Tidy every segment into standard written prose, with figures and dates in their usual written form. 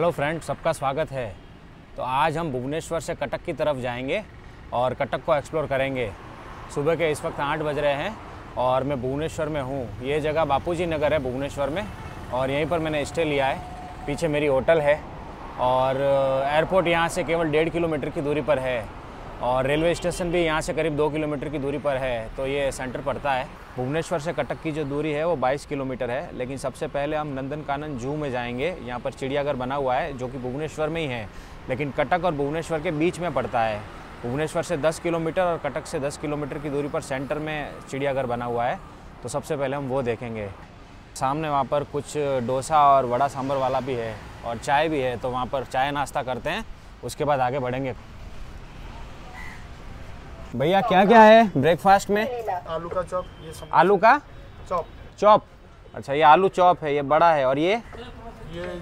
Hello friends, सबका स्वागत है। तो आज हम भुवनेश्वर से कटक की तरफ जाएंगे और कटक को एक्सप्लोर करेंगे। सुबह के इस वक्त 8 बज रहे हैं और मैं भुवनेश्वर में हूँ। ये जगह बापूजी नगर है भुवनेश्वर में और यहीं पर मैंने स्टे लिया है। पीछे मेरी होटल है और एयरपोर्ट यहाँ से केवल 1.5 किलोमीटर की दूरी पर है और रेलवे स्टेशन भी यहाँ से करीब 2 किलोमीटर की दूरी पर है। तो ये सेंटर पड़ता है। भुवनेश्वर से कटक की जो दूरी है वो 22 किलोमीटर है। लेकिन सबसे पहले हम नंदनकानन जू में जाएंगे। यहाँ पर चिड़ियाघर बना हुआ है जो कि भुवनेश्वर में ही है, लेकिन कटक और भुवनेश्वर के बीच में पड़ता है। भुवनेश्वर से 10 किलोमीटर और कटक से 10 किलोमीटर की दूरी पर सेंटर में चिड़ियाघर बना हुआ है। तो सबसे पहले हम वो देखेंगे। सामने वहाँ पर कुछ डोसा और वड़ा सांभर वाला भी है और चाय भी है, तो वहाँ पर चाय नाश्ता करते हैं, उसके बाद आगे बढ़ेंगे। भैया क्या क्या है ब्रेकफास्ट में? आलू का चॉप, ये आलू का चॉप। अच्छा, ये आलू चॉप है, ये बड़ा है। और ये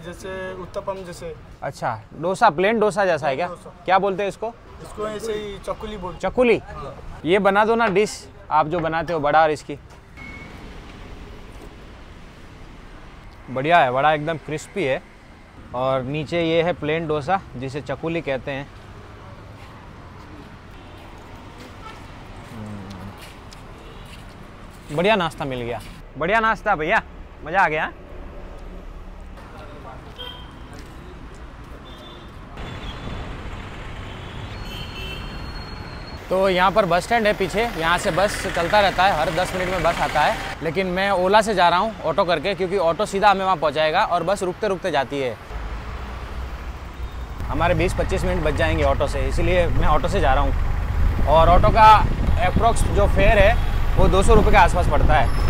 जैसे उत्तपम जैसे। अच्छा, डोसा, प्लेन डोसा जैसा है क्या? क्या बोलते हैं इसको? इसको ऐसे ही चकुली बोलते। चकुली। हाँ। ये बना दो ना डिश, आप जो बनाते हो बड़ा और इसकी। बढ़िया है, बड़ा एकदम क्रिस्पी है। और नीचे ये है प्लेन डोसा जिसे चकुली कहते हैं। बढ़िया नाश्ता मिल गया, बढ़िया नाश्ता भैया, मज़ा आ गया। तो यहाँ पर बस स्टैंड है पीछे, यहाँ से बस चलता रहता है, हर 10 मिनट में बस आता है। लेकिन मैं ओला से जा रहा हूँ ऑटो करके, क्योंकि ऑटो सीधा हमें वहाँ पहुँचाएगा और बस रुकते रुकते जाती है। हमारे 20-25 मिनट बच जाएंगे ऑटो से, इसीलिए मैं ऑटो से जा रहा हूँ। और ऑटो का अप्रोक्स जो फेयर है वो 200 रुपये के आसपास पड़ता है।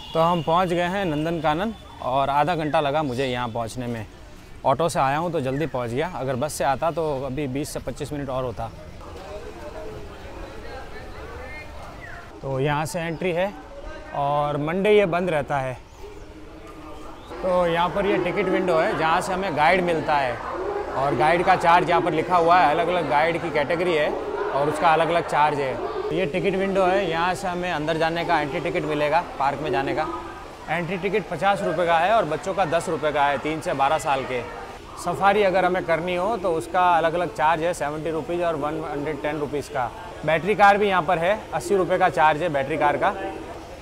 तो हम पहुंच गए हैं नंदनकानन और आधा घंटा लगा मुझे यहाँ पहुँचने में। ऑटो से आया हूँ तो जल्दी पहुँच गया, अगर बस से आता तो अभी 20 से 25 मिनट और होता। तो यहाँ से एंट्री है और मंडे ये बंद रहता है। तो यहाँ पर ये टिकट विंडो है जहाँ से हमें गाइड मिलता है और गाइड का चार्ज यहाँ पर लिखा हुआ है। अलग अलग गाइड की कैटेगरी है और उसका अलग अलग चार्ज है। ये टिकट विंडो है, यहाँ से हमें अंदर जाने का एंट्री टिकट मिलेगा। पार्क में जाने का एंट्री टिकट 50 रुपये का है और बच्चों का 10 रुपये का है, 3 से 12 साल के। सफारी अगर हमें करनी हो तो उसका अलग अलग चार्ज है, 70 रुपीज़ और 110 रुपीज़ का। बैटरी कार भी यहाँ पर है, 80 रुपये का चार्ज है बैटरी कार का।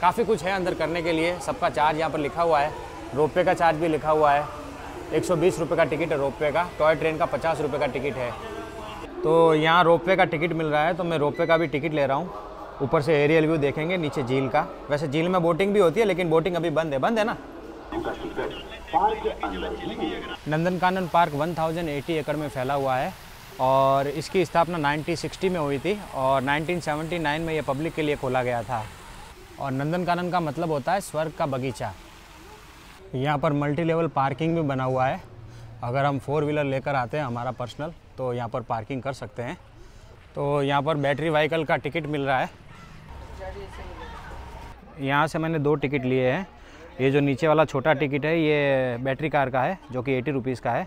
काफ़ी कुछ है अंदर करने के लिए, सबका चार्ज यहाँ पर लिखा हुआ है। रोपवे का चार्ज भी लिखा हुआ है, 120 रुपये का टिकट है रोपवे का। टॉय ट्रेन का 50 रुपये का टिकट है। तो यहाँ रोपवे का टिकट मिल रहा है, तो मैं रोपवे का भी टिकट ले रहा हूँ। ऊपर से एरियल व्यू देखेंगे, नीचे झील का। वैसे झील में बोटिंग भी होती है, लेकिन बोटिंग अभी बंद है ना। नंदनकानन पार्क 1080 एकड़ में फैला हुआ है और इसकी स्थापना 1960 में हुई थी और 1979 में ये पब्लिक के लिए खोला गया था। और नंदनकानन का मतलब होता है स्वर्ग का बगीचा। यहाँ पर मल्टी लेवल पार्किंग भी बना हुआ है। अगर हम 4 व्हीलर लेकर आते हैं हमारा पर्सनल, तो यहाँ पर पार्किंग कर सकते हैं। तो यहाँ पर बैटरी व्हीकल का टिकट मिल रहा है। यहाँ से मैंने 2 टिकट लिए हैं। ये जो नीचे वाला छोटा टिकट है ये बैटरी कार का है जो कि 80 रुपीज़ का है,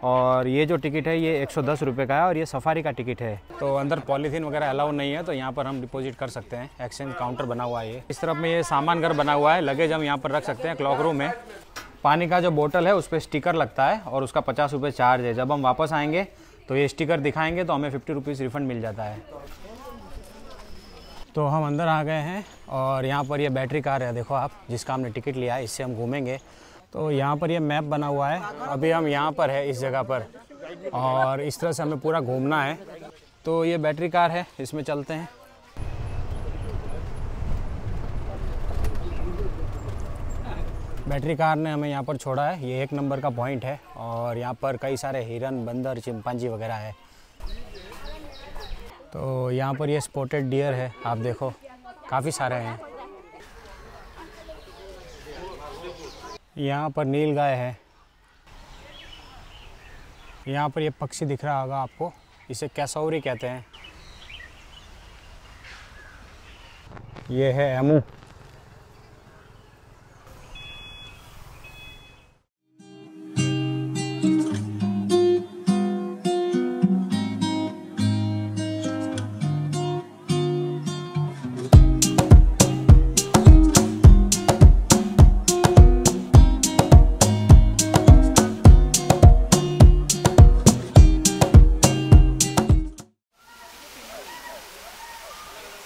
और ये जो टिकट है ये 110 रुपये का है और ये सफारी का टिकट है। तो अंदर पॉलीथीन वगैरह अलाउ नहीं है, तो यहाँ पर हम डिपॉजिट कर सकते हैं। एक्सचेंज काउंटर बना हुआ है। इस तरफ में ये सामान घर बना हुआ है, लगेज हम यहाँ पर रख सकते हैं। क्लॉक रूम है। पानी का जो बोतल है उस पर स्टिकर लगता है और उसका 50 रुपये चार्ज है। जब हम वापस आएंगे तो ये स्टिकर दिखाएंगे तो हमें 50 रुपीज़ रिफ़ंड मिल जाता है। तो हम अंदर आ गए हैं और यहाँ पर ये बैटरी कार है, देखो आप, जिसका हमने टिकट लिया है, इससे हम घूमेंगे। तो यहाँ पर ये मैप बना हुआ है। अभी हम यहाँ पर है इस जगह पर और इस तरह से हमें पूरा घूमना है। तो ये बैटरी कार है, इसमें चलते हैं। बैटरी कार ने हमें यहाँ पर छोड़ा है। ये 1 नंबर का पॉइंट है और यहाँ पर कई सारे हिरन, बंदर, चिंपांजी वगैरह है। तो यहाँ पर ये स्पॉटेड डियर है, आप देखो काफ़ी सारे हैं। यहाँ पर नील गाय है। यहाँ पर ये पक्षी दिख रहा होगा आपको, इसे कैसौरी कहते हैं। ये है एमू।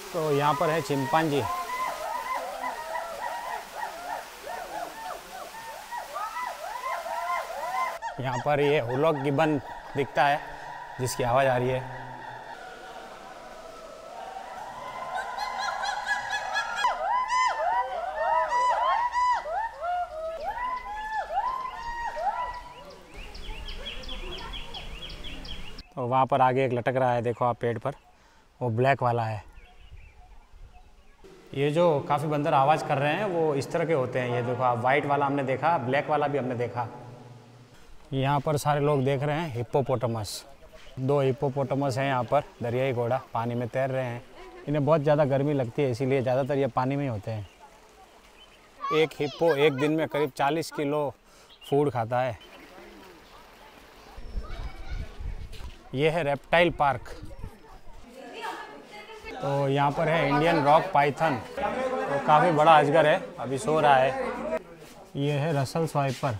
तो यहाँ पर है चिंपांजी। यहाँ पर ये हुलॉक गिबन दिखता है जिसकी आवाज़ आ रही है। तो वहाँ पर आगे एक लटक रहा है, देखो आप पेड़ पर, वो ब्लैक वाला है। ये जो काफ़ी बंदर आवाज़ कर रहे हैं वो इस तरह के होते हैं। ये देखो आप, वाइट वाला हमने देखा, ब्लैक वाला भी हमने देखा। यहाँ पर सारे लोग देख रहे हैं हिप्पोपोटामस। 2 हिप्पोपोटामस हैं यहाँ पर, दरियाई घोड़ा, पानी में तैर रहे हैं। इन्हें बहुत ज़्यादा गर्मी लगती है, इसीलिए ज़्यादातर ये पानी में ही होते हैं। एक हिप्पो एक दिन में करीब 40 किलो फूड खाता है। ये है रेप्टाइल पार्क। तो यहाँ पर है इंडियन रॉक पाइथन, तो काफ़ी बड़ा अजगर है, अभी सो रहा है। ये है रसल स्वाइपर।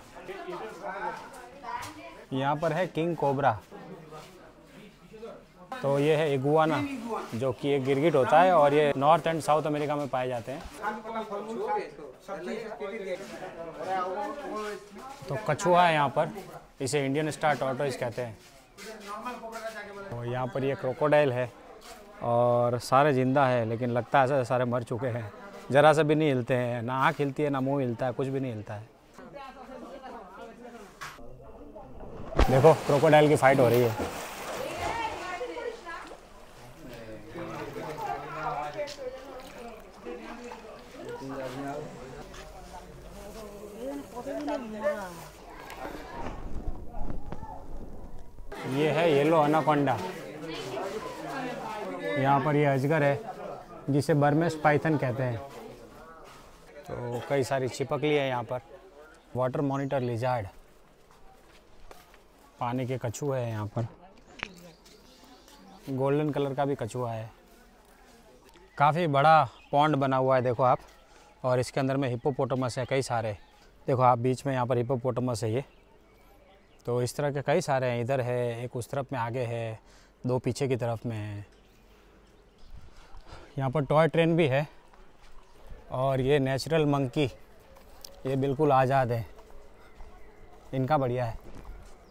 यहाँ पर है किंग कोबरा। तो ये है इगुआना, जो कि एक गिरगिट होता है और ये नॉर्थ एंड साउथ अमेरिका में पाए जाते हैं। तो कछुआ है यहाँ पर, इसे इंडियन स्टार टॉर्टोइस कहते हैं। तो यहाँ पर ये क्रोकोडाइल है और सारे जिंदा है, लेकिन लगता है ऐसा सारे मर चुके हैं। ज़रा सा भी नहीं हिलते हैं, ना आँख हिलती है ना मुंह हिलता है, कुछ भी नहीं हिलता है। देखो क्रोकोडाइल की फाइट हो रही है। ये है येलो एनाकोंडा। यहाँ पर ये अजगर है जिसे बर्मेस पाइथन कहते हैं। तो कई सारी छिपकली है यहाँ पर। वाटर मॉनिटर लिजार्ड, पानी के कछुए हैं यहाँ पर। गोल्डन कलर का भी कछुआ है। काफ़ी बड़ा पॉन्ड बना हुआ है, देखो आप, और इसके अंदर में हिप्पोपोटामस है कई सारे। देखो आप, बीच में यहाँ पर हिप्पोपोटामस है ये। तो इस तरह के कई सारे हैं, इधर है एक, उस तरफ में आगे है, 2 पीछे की तरफ में है। यहाँ पर टॉय ट्रेन भी है। और ये नेचुरल मंकी, ये बिल्कुल आज़ाद है, इनका बढ़िया है,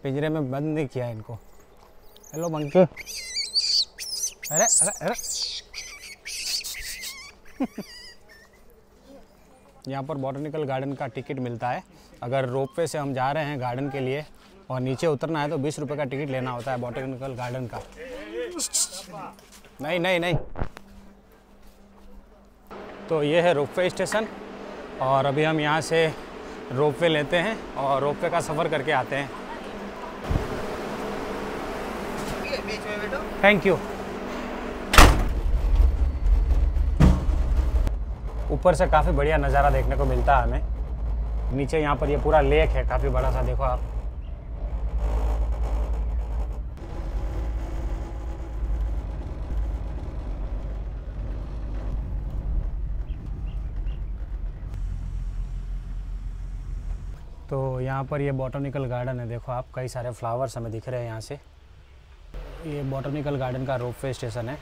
पिंजरे में बंद नहीं किया इनको। Hello monkey. अरे अरे अरे यहाँ पर बॉटनिकल गार्डन का टिकट मिलता है। अगर रोपवे से हम जा रहे हैं गार्डन के लिए और नीचे उतरना है तो 20 रुपये का टिकट लेना होता है बॉटनिकल गार्डन का। नहीं नहीं नहीं। तो ये है रोपवे स्टेशन और अभी हम यहाँ से रोपवे लेते हैं और रोपवे का सफ़र करके आते हैं। Thank you. ऊपर से काफ़ी बढ़िया नज़ारा देखने को मिलता है हमें। नीचे यहाँ पर ये पूरा लेक है, काफ़ी बड़ा सा, देखो आप। तो यहाँ पर ये बॉटनिकल गार्डन है, देखो आप, कई सारे फ्लावर्स हमें दिख रहे हैं यहाँ से। ये बॉटनिकल गार्डन का रोपवे स्टेशन है।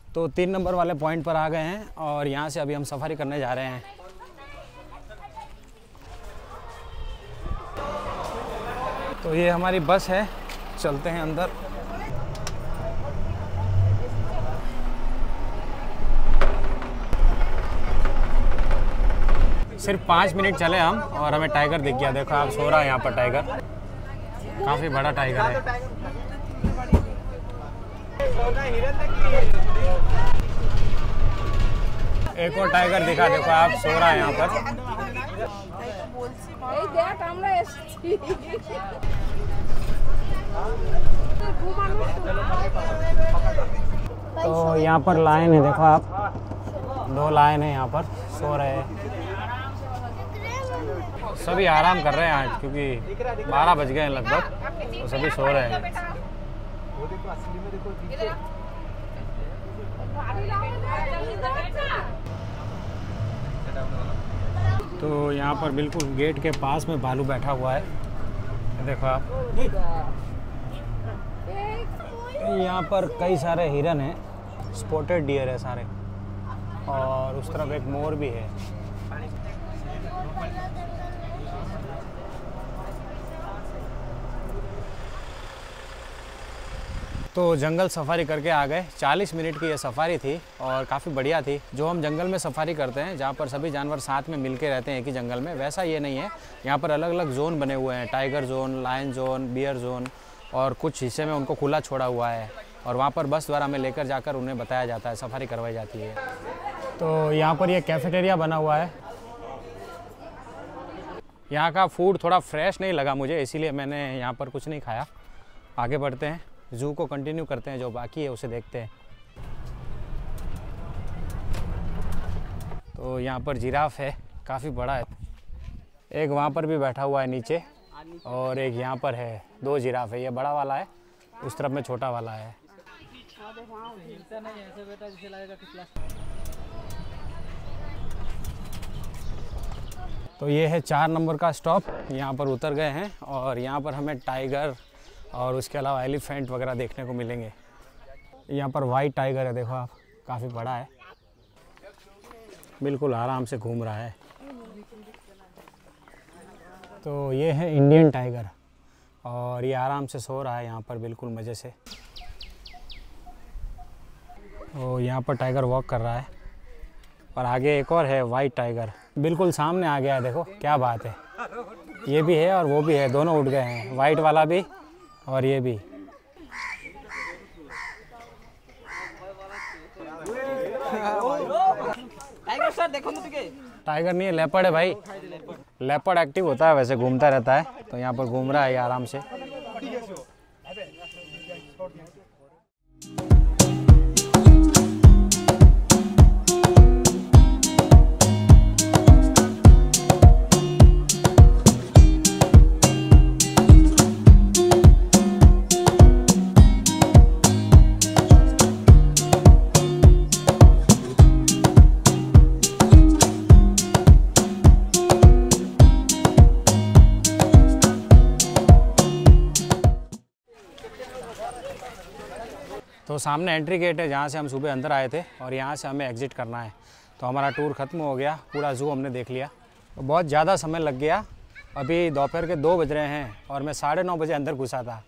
तो 3 नंबर वाले पॉइंट पर आ गए हैं और यहाँ से अभी हम सफारी करने जा रहे हैं। तो ये हमारी बस है चलते हैं अंदर। सिर्फ 5 मिनट चले हम और हमें टाइगर दिख गया। देखो आप, सो रहा है यहाँ पर टाइगर, काफ़ी बड़ा टाइगर है। एक और टाइगर दिखा, देखो आप, सो रहा है यहाँ पर। तो यहाँ पर लायन है, देखो आप, 2 लायन है यहाँ पर, सो रहे हैं। सभी आराम कर रहे हैं आज, क्योंकि 12 बज गए हैं लगभग, तो सभी सो रहे हैं। तो यहाँ पर बिल्कुल गेट के पास में भालू बैठा हुआ है, देखो आप। यहाँ पर कई सारे हिरन हैं, स्पॉटेड डियर है सारे, और उस तरफ एक मोर भी है। तो जंगल सफारी करके आ गए। 40 मिनट की ये सफारी थी और काफ़ी बढ़िया थी। जो हम जंगल में सफारी करते हैं, जहाँ पर सभी जानवर साथ में मिलके रहते हैं एक ही जंगल में, वैसा ये नहीं है। यहाँ पर अलग अलग जोन बने हुए हैं, tiger zone, lion zone, bear zone, और कुछ हिस्से में उनको खुला छोड़ा हुआ है, और वहाँ पर बस द्वारा हमें लेकर जाकर उन्हें बताया जाता है, सफारी करवाई जाती है। तो यहाँ पर ये कैफेटेरिया बना हुआ है। यहाँ का फूड थोड़ा फ्रेश नहीं लगा मुझे, इसीलिए मैंने यहाँ पर कुछ नहीं खाया। आगे बढ़ते हैं, ज़ू को कंटिन्यू करते हैं, जो बाकी है उसे देखते हैं। तो यहाँ पर जिराफ है, काफ़ी बड़ा है। एक वहाँ पर भी बैठा हुआ है नीचे, और एक यहाँ पर है। 2 जिराफ है, ये बड़ा वाला है, उस तरफ में छोटा वाला है। तो ये है 4 नंबर का स्टॉप, यहाँ पर उतर गए हैं, और यहाँ पर हमें टाइगर और उसके अलावा एलिफेंट वगैरह देखने को मिलेंगे। यहाँ पर वाइट टाइगर है, देखो आप, काफ़ी बड़ा है, बिल्कुल आराम से घूम रहा है। तो ये है इंडियन टाइगर, और ये आराम से सो रहा है यहाँ पर बिल्कुल मज़े से। तो यहाँ पर टाइगर वॉक कर रहा है, और आगे एक और है वाइट टाइगर, बिल्कुल सामने आ गया है, देखो क्या बात है। ये भी है और वो भी है, दोनों उठ गए हैं, वाइट वाला भी और ये भी। टाइगर नहीं है, लेपर्ड है भाई। लेपर्ड एक्टिव होता है वैसे, घूमता रहता है, तो यहाँ पर घूम रहा है ये आराम से। तो सामने एंट्री गेट है, जहाँ से हम सुबह अंदर आए थे, और यहाँ से हमें एग्ज़िट करना है। तो हमारा टूर ख़त्म हो गया, पूरा ज़ू हमने देख लिया। तो बहुत ज़्यादा समय लग गया, अभी दोपहर के 2 बज रहे हैं, और मैं 9:30 बजे अंदर घुसा था,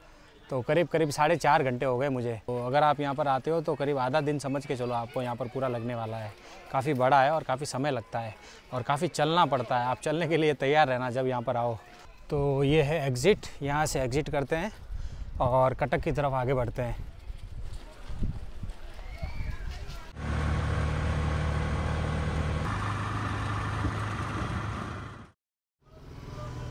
तो करीब 4.5 घंटे हो गए मुझे। तो अगर आप यहाँ पर आते हो तो करीब आधा दिन समझ के चलो, आपको यहाँ पर पूरा लगने वाला है। काफ़ी बड़ा है और काफ़ी समय लगता है, और काफ़ी चलना पड़ता है। आप चलने के लिए तैयार रहना जब यहाँ पर आओ। तो ये है एग्ज़िट, यहाँ से एग्ज़िट करते हैं और कटक की तरफ आगे बढ़ते हैं।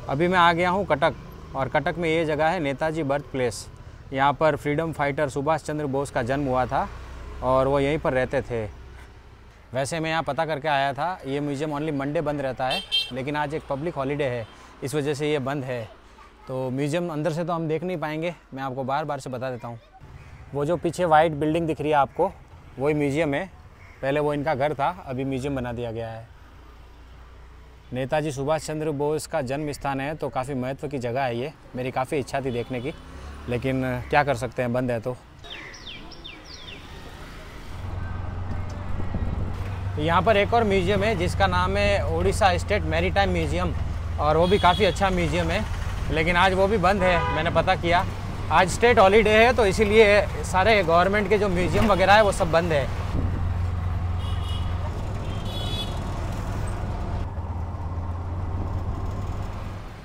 अभी मैं आ गया हूँ कटक, और कटक में ये जगह है नेताजी बर्थ प्लेस। यहाँ पर फ्रीडम फाइटर सुभाष चंद्र बोस का जन्म हुआ था, और वो यहीं पर रहते थे। वैसे मैं यहाँ पता करके आया था, ये म्यूज़ियम ओनली मंडे बंद रहता है, लेकिन आज एक पब्लिक हॉलीडे है, इस वजह से ये बंद है। तो म्यूज़ियम अंदर से तो हम देख नहीं पाएंगे, मैं आपको बार बार से बता देता हूँ। वो जो पीछे वाइट बिल्डिंग दिख रही है आपको, वही म्यूज़ियम है। पहले वो इनका घर था, अभी म्यूज़ियम बना दिया गया है। नेताजी सुभाष चंद्र बोस का जन्म स्थान है, तो काफ़ी महत्व की जगह है ये। मेरी काफ़ी इच्छा थी देखने की, लेकिन क्या कर सकते हैं, बंद है। तो यहाँ पर एक और म्यूज़ियम है जिसका नाम है ओडिशा स्टेट मैरीटाइम म्यूज़ियम, और वो भी काफ़ी अच्छा म्यूज़ियम है, लेकिन आज वो भी बंद है। मैंने पता किया, आज स्टेट हॉलीडे है तो इसीलिए सारे गवर्नमेंट के जो म्यूजियम वगैरह है वो सब बंद है।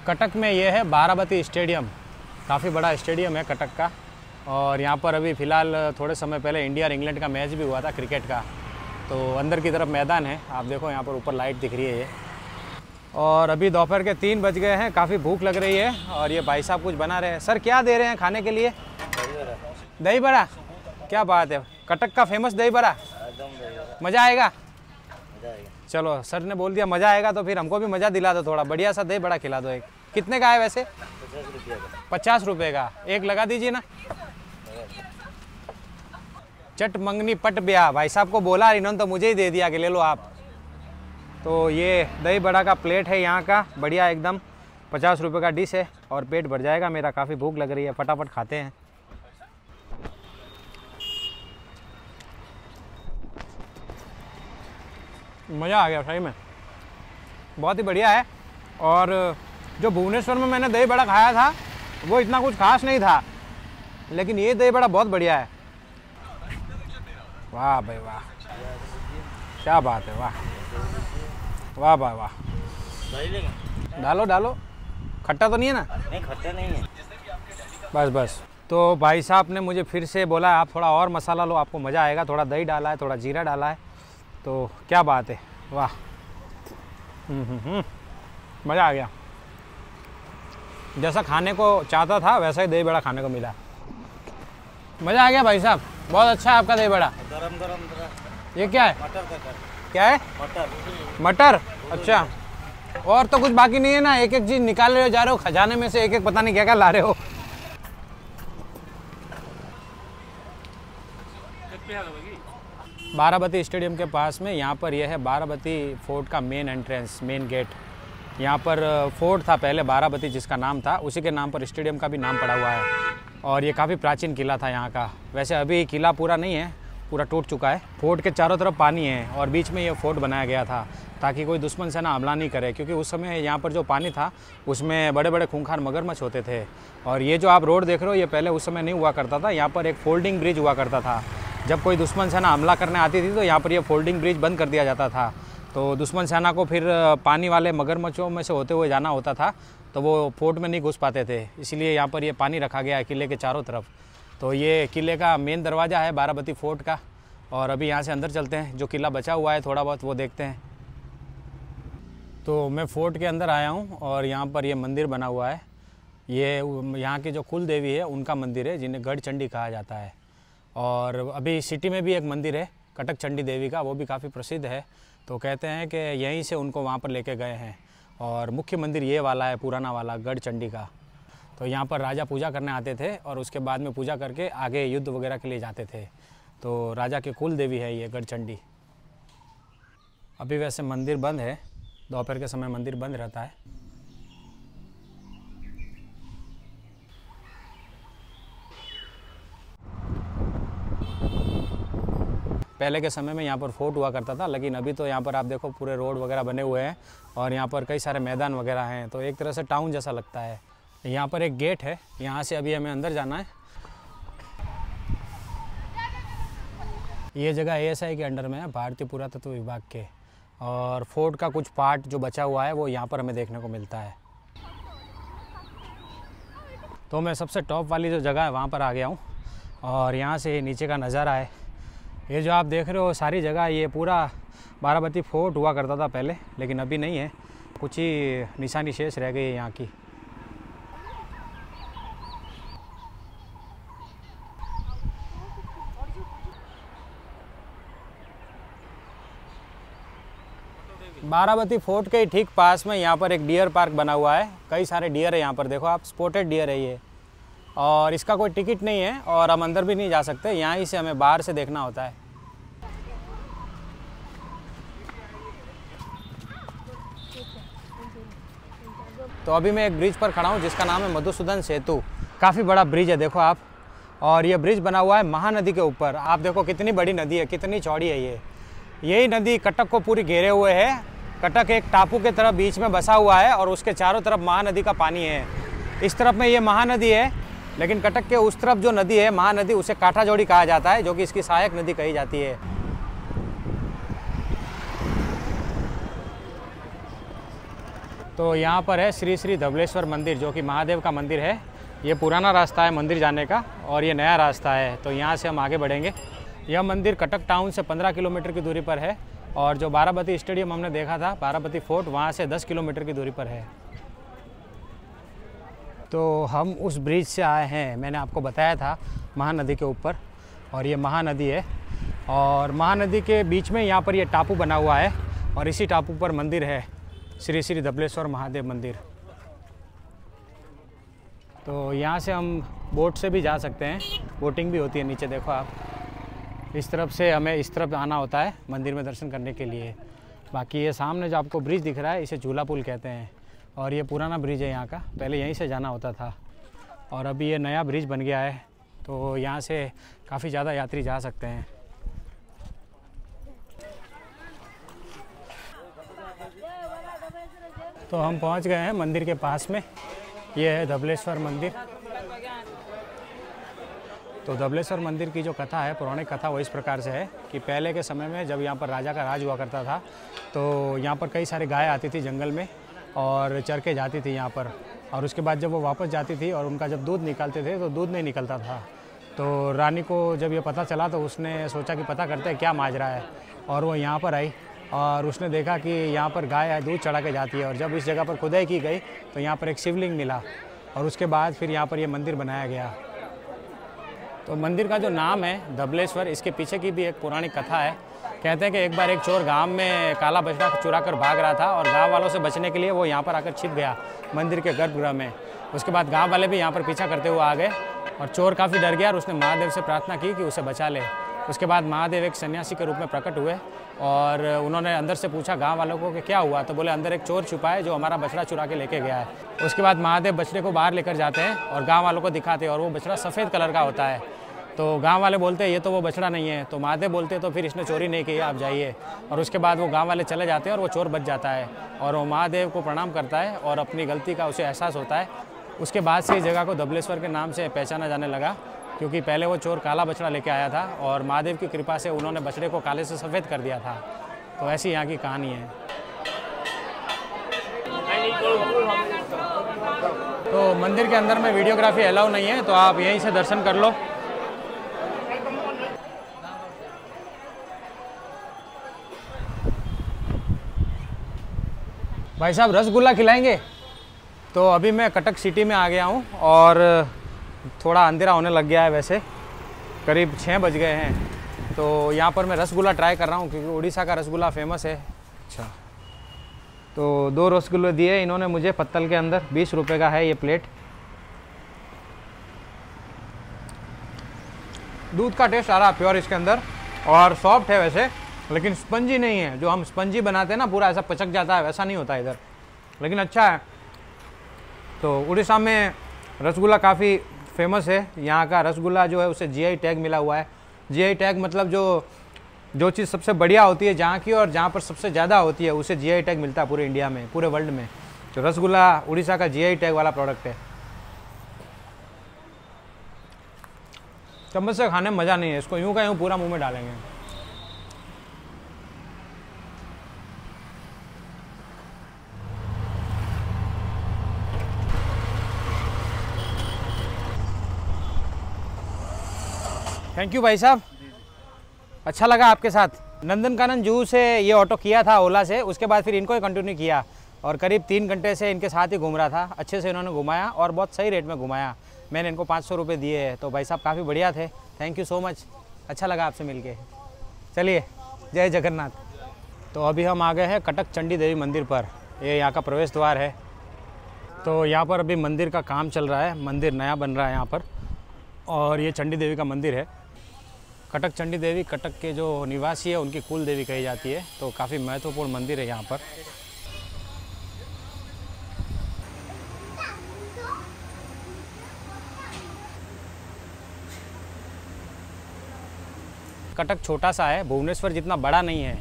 कटक में ये है बाराबती स्टेडियम, काफ़ी बड़ा स्टेडियम है कटक का। और यहाँ पर अभी फ़िलहाल थोड़े समय पहले इंडिया और इंग्लैंड का मैच भी हुआ था क्रिकेट का। तो अंदर की तरफ मैदान है, आप देखो यहाँ पर ऊपर लाइट दिख रही है ये। और अभी दोपहर के 3 बज गए हैं, काफ़ी भूख लग रही है और ये भाई साहब कुछ बना रहे हैं। सर क्या दे रहे हैं खाने के लिए? दही बड़ा। क्या बात है, कटक का फेमस दही बड़ा। मज़ा आएगा? चलो सर ने बोल दिया मज़ा आएगा तो फिर हमको भी मज़ा दिला दो, थोड़ा बढ़िया सा दही बड़ा खिला दो। एक कितने का है वैसे? 50 रुपये का एक लगा दीजिए ना। चट मंगनी पट ब्याह, भाई साहब को बोला इन्होंने तो मुझे ही दे दिया कि ले लो आप। तो ये दही बड़ा का प्लेट है यहाँ का, बढ़िया एकदम 50 रुपये का डिश है और पेट भर जाएगा मेरा। काफ़ी भूख लग रही है, फटाफट खाते हैं। मज़ा आ गया सही में, बहुत ही बढ़िया है। और जो भुवनेश्वर में मैंने दही बड़ा खाया था वो इतना कुछ खास नहीं था, लेकिन ये दही बड़ा बहुत बढ़िया है। वाह भाई वाह, क्या बात है, वाह वाह भाई वाह। डालो डालो, खट्टा तो नहीं है ना? नहीं खट्टा नहीं है। बस बस। तो भाई साहब ने मुझे फिर से बोला आप थोड़ा और मसाला लो, आपको मज़ा आएगा। थोड़ा दही डाला है, थोड़ा जीरा डाला है, तो क्या बात है, वाह। मज़ा आ गया, जैसा खाने को चाहता था वैसा ही दही बड़ा खाने को मिला। मज़ा आ गया भाई साहब, बहुत अच्छा है आपका दही बड़ा। गरम गरम। ये क्या है? मटर का क्या है? मटर। अच्छा, और तो कुछ बाकी नहीं है ना? एक एक चीज़ निकाल रहे हो, जा रहे हो खजाने में से एक एक, पता नहीं क्या क्या ला रहे हो। बाराबती स्टेडियम के पास में यहाँ पर यह है बाराबती फोर्ट का मेन एंट्रेंस, मेन गेट। यहाँ पर फोर्ट था पहले बाराबती जिसका नाम था, उसी के नाम पर स्टेडियम का भी नाम पड़ा हुआ है। और ये काफ़ी प्राचीन किला था यहाँ का। वैसे अभी किला पूरा नहीं है, पूरा टूट चुका है। फोर्ट के चारों तरफ पानी है और बीच में ये फोर्ट बनाया गया था ताकि कोई दुश्मन से ना हमला नहीं करे, क्योंकि उस समय यहाँ पर जो पानी था उसमें बड़े बड़े खूंखार मगरमच्छ होते थे। और ये जो आप रोड देख रहे हो ये पहले उस समय नहीं हुआ करता था, यहाँ पर एक फोल्डिंग ब्रिज हुआ करता था। जब कोई दुश्मन सेना हमला करने आती थी तो यहाँ पर ये फोल्डिंग ब्रिज बंद कर दिया जाता था। तो दुश्मन सेना को फिर पानी वाले मगरमच्छों में से होते हुए जाना होता था, तो वो फोर्ट में नहीं घुस पाते थे। इसलिए यहाँ पर ये पानी रखा गया है किले के चारों तरफ। तो ये किले का मेन दरवाज़ा है बाराबती फोर्ट का। और अभी यहाँ से अंदर चलते हैं, जो किला बचा हुआ है थोड़ा बहुत वो देखते हैं। तो मैं फोर्ट के अंदर आया हूँ और यहाँ पर ये मंदिर बना हुआ है। ये यहाँ की जो कुल देवी है उनका मंदिर है, जिन्हें गढ़ चंडी कहा जाता है। और अभी सिटी में भी एक मंदिर है कटक चंडी देवी का, वो भी काफ़ी प्रसिद्ध है। तो कहते हैं कि यहीं से उनको वहाँ पर लेके गए हैं। और मुख्य मंदिर ये वाला है, पुराना वाला गढ़ चंडी का। तो यहाँ पर राजा पूजा करने आते थे और उसके बाद में पूजा करके आगे युद्ध वगैरह के लिए जाते थे। तो राजा के कुल देवी है ये गढ़ चंडी। अभी वैसे मंदिर बंद है, दोपहर के समय मंदिर बंद रहता है। पहले के समय में यहाँ पर फोर्ट हुआ करता था, लेकिन अभी तो यहाँ पर आप देखो पूरे रोड वगैरह बने हुए हैं और यहाँ पर कई सारे मैदान वगैरह हैं। तो एक तरह से टाउन जैसा लगता है। यहाँ पर एक गेट है, यहाँ से अभी हमें अंदर जाना है। ये जगह ASI के अंडर में है, भारतीय पुरातत्व विभाग के। और फोर्ट का कुछ पार्ट जो बचा हुआ है वो यहाँ पर हमें देखने को मिलता है। तो मैं सबसे टॉप वाली जो जगह है वहाँ पर आ गया हूँ और यहाँ से नीचे का नज़ारा है। ये जो आप देख रहे हो सारी जगह, ये पूरा बाराबती फोर्ट हुआ करता था पहले, लेकिन अभी नहीं है। कुछ ही निशानी शेष रह गई है यहाँ की। बाराबती फोर्ट के ठीक पास में यहाँ पर एक डियर पार्क बना हुआ है। कई सारे डियर है यहाँ पर, देखो आप, स्पॉटेड डियर है ये। और इसका कोई टिकट नहीं है और हम अंदर भी नहीं जा सकते, यहाँ ही से हमें बाहर से देखना होता है। तो अभी मैं एक ब्रिज पर खड़ा हूँ जिसका नाम है मधुसूदन सेतु। काफ़ी बड़ा ब्रिज है, देखो आप। और ये ब्रिज बना हुआ है महानदी के ऊपर। आप देखो कितनी बड़ी नदी है, कितनी चौड़ी है ये। यही नदी कटक को पूरी घेरे हुए है। कटक एक टापू के तरफ बीच में बसा हुआ है और उसके चारों तरफ महानदी का पानी है। इस तरफ में ये महानदी है लेकिन कटक के उस तरफ जो नदी है महानदी, उसे काठाजोड़ी कहा जाता है, जो कि इसकी सहायक नदी कही जाती है। तो यहाँ पर है श्री श्री धबलेश्वर मंदिर, जो कि महादेव का मंदिर है। ये पुराना रास्ता है मंदिर जाने का और ये नया रास्ता है, तो यहाँ से हम आगे बढ़ेंगे। यह मंदिर कटक टाउन से 15 किलोमीटर की दूरी पर है और जो बाराबती स्टेडियम हमने देखा था, बाराबती फोर्ट, वहाँ से 10 किलोमीटर की दूरी पर है। तो हम उस ब्रिज से आए हैं, मैंने आपको बताया था, महानदी के ऊपर, और ये महानदी है और महानदी के बीच में यहाँ पर ये टापू बना हुआ है और इसी टापू पर मंदिर है, श्री श्री धबलेश्वर महादेव मंदिर। तो यहाँ से हम बोट से भी जा सकते हैं, बोटिंग भी होती है नीचे, देखो आप। इस तरफ से हमें इस तरफ आना होता है मंदिर में दर्शन करने के लिए। बाकी ये सामने जो आपको ब्रिज दिख रहा है, इसे झूला पुल कहते हैं और ये पुराना ब्रिज है यहाँ का, पहले यहीं से जाना होता था और अभी ये नया ब्रिज बन गया है, तो यहाँ से काफ़ी ज़्यादा यात्री जा सकते हैं। तो हम पहुँच गए हैं मंदिर के पास में, ये है धबलेश्वर मंदिर। तो धबलेश्वर मंदिर की जो कथा है, पौराणिक कथा, वो इस प्रकार से है कि पहले के समय में जब यहाँ पर राजा का राज हुआ करता था, तो यहाँ पर कई सारी गाय आती थी जंगल में और चर के जाती थी यहाँ पर, और उसके बाद जब वो वापस जाती थी और उनका जब दूध निकालते थे तो दूध नहीं निकलता था। तो रानी को जब ये पता चला तो उसने सोचा कि पता करते हैं क्या माजरा है, और वो यहाँ पर आई और उसने देखा कि यहाँ पर गाय दूध चढ़ा के जाती है। और जब इस जगह पर खुदाई की गई तो यहाँ पर एक शिवलिंग मिला और उसके बाद फिर यहाँ पर ये मंदिर बनाया गया। तो मंदिर का जो नाम है धबलेश्वर, इसके पीछे की भी एक पौराणिक कथा है। कहते हैं कि एक बार एक चोर गांव में काला बछड़ा चुरा कर भाग रहा था और गांव वालों से बचने के लिए वो यहाँ पर आकर छिप गया मंदिर के गर्भगृह में। उसके बाद गांव वाले भी यहाँ पर पीछा करते हुए आ गए और चोर काफ़ी डर गया और उसने महादेव से प्रार्थना की कि उसे बचा ले। उसके बाद महादेव एक सन्यासी के रूप में प्रकट हुए और उन्होंने अंदर से पूछा गांव वालों को कि क्या हुआ, तो बोले अंदर एक चोर छुपा है जो हमारा बछड़ा चुरा के लेके गया है। उसके बाद महादेव बछड़े को बाहर लेकर जाते हैं और गांव वालों को दिखाते हैं और वो बछड़ा सफ़ेद कलर का होता है। तो गांव वाले बोलते हैं ये तो वो बछड़ा नहीं है, तो महादेव बोलते हैं तो फिर इसने चोरी नहीं की, आप जाइए। और उसके बाद वो गांव वाले चले जाते हैं और वो चोर बच जाता है और वो महादेव को प्रणाम करता है और अपनी गलती का उसे एहसास होता है। उसके बाद से इस जगह को धबलेश्वर के नाम से पहचाना जाने लगा, क्योंकि पहले वो चोर काला बछड़ा लेके आया था और महादेव की कृपा से उन्होंने बछड़े को काले से सफ़ेद कर दिया था। तो ऐसी यहाँ की कहानी है। तो मंदिर के अंदर में वीडियोग्राफी अलाउ नहीं है, तो आप यहीं से दर्शन कर लो। भाई साहब रसगुल्ला खिलाएंगे? तो अभी मैं कटक सिटी में आ गया हूँ और थोड़ा अंधेरा होने लग गया है, वैसे करीब 6 बज गए हैं। तो यहाँ पर मैं रसगुल्ला ट्राई कर रहा हूँ क्योंकि उड़ीसा का रसगुल्ला फेमस है। अच्छा, तो 2 रसगुल्ले दिए इन्होंने मुझे पत्तल के अंदर, 20 रुपये का है ये प्लेट। दूध का टेस्ट आ रहा प्योर इसके अंदर और सॉफ्ट है वैसे, लेकिन स्पंजी नहीं है। जो हम स्पंजी बनाते हैं ना, पूरा ऐसा पचक जाता है, वैसा नहीं होता इधर, लेकिन अच्छा है। तो उड़ीसा में रसगुल्ला काफ़ी फेमस है। यहाँ का रसगुल्ला जो है उसे जीआई टैग मिला हुआ है। जीआई टैग मतलब जो चीज़ सबसे बढ़िया होती है जहाँ की और जहाँ पर सबसे ज़्यादा होती है, उसे जीआई टैग मिलता है पूरे इंडिया में, पूरे वर्ल्ड में। तो रसगुल्ला उड़ीसा का जीआई टैग वाला प्रोडक्ट है। चम्मच से खाने में मज़ा नहीं है, इसको यूँ का यूँ पूरा मुँह में डालेंगे। थैंक यू भाई साहब, अच्छा लगा आपके साथ। नंदनकानन जू से ये ऑटो किया था ओला से, उसके बाद फिर इनको ही कंटिन्यू किया और करीब 3 घंटे से इनके साथ ही घूम रहा था। अच्छे से इन्होंने घुमाया और बहुत सही रेट में घुमाया। मैंने इनको 500 रुपये दिए हैं। तो भाई साहब काफ़ी बढ़िया थे, थैंक यू सो मच, अच्छा लगा आपसे मिलके। चलिए, जय जगन्नाथ। तो अभी हम आ गए हैं कटक चंडी देवी मंदिर पर, ये यहाँ का प्रवेश द्वार है। तो यहाँ पर अभी मंदिर का काम चल रहा है, मंदिर नया बन रहा है यहाँ पर, और ये चंडी देवी का मंदिर है। कटक चंडी देवी कटक के जो निवासी है उनकी कुल देवी कही जाती है, तो काफ़ी महत्वपूर्ण मंदिर है यहाँ पर। कटक छोटा सा है, भुवनेश्वर जितना बड़ा नहीं है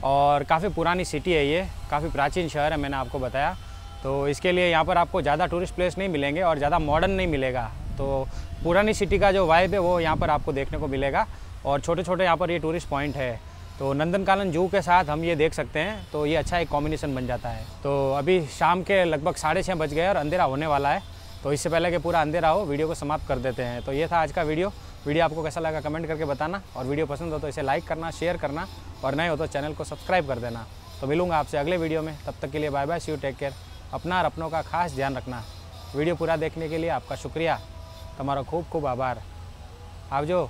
और काफ़ी पुरानी सिटी है ये, काफ़ी प्राचीन शहर है, मैंने आपको बताया। तो इसके लिए यहाँ पर आपको ज़्यादा टूरिस्ट प्लेस नहीं मिलेंगे और ज़्यादा मॉडर्न नहीं मिलेगा। तो पुरानी सिटी का जो वाइब है वो यहाँ पर आपको देखने को मिलेगा। और छोटे छोटे यहाँ पर ये टूरिस्ट पॉइंट है, तो नंदनकानन जू के साथ हम ये देख सकते हैं, तो ये अच्छा एक कॉम्बिनेशन बन जाता है। तो अभी शाम के लगभग 6:30 बज गए और अंधेरा होने वाला है, तो इससे पहले कि पूरा अंधेरा हो वीडियो को समाप्त कर देते हैं। तो ये था आज का वीडियो आपको कैसा लगा कमेंट करके बताना, और वीडियो पसंद हो तो इसे लाइक करना, शेयर करना, और नए हो तो चैनल को सब्सक्राइब कर देना। तो मिलूंगा आपसे अगले वीडियो में, तब तक के लिए bye bye, see you, take care. अपना और अपनों का खास ध्यान रखना। वीडियो पूरा देखने के लिए आपका शुक्रिया, तुम्हारा खूब खूब आभार। आवजो।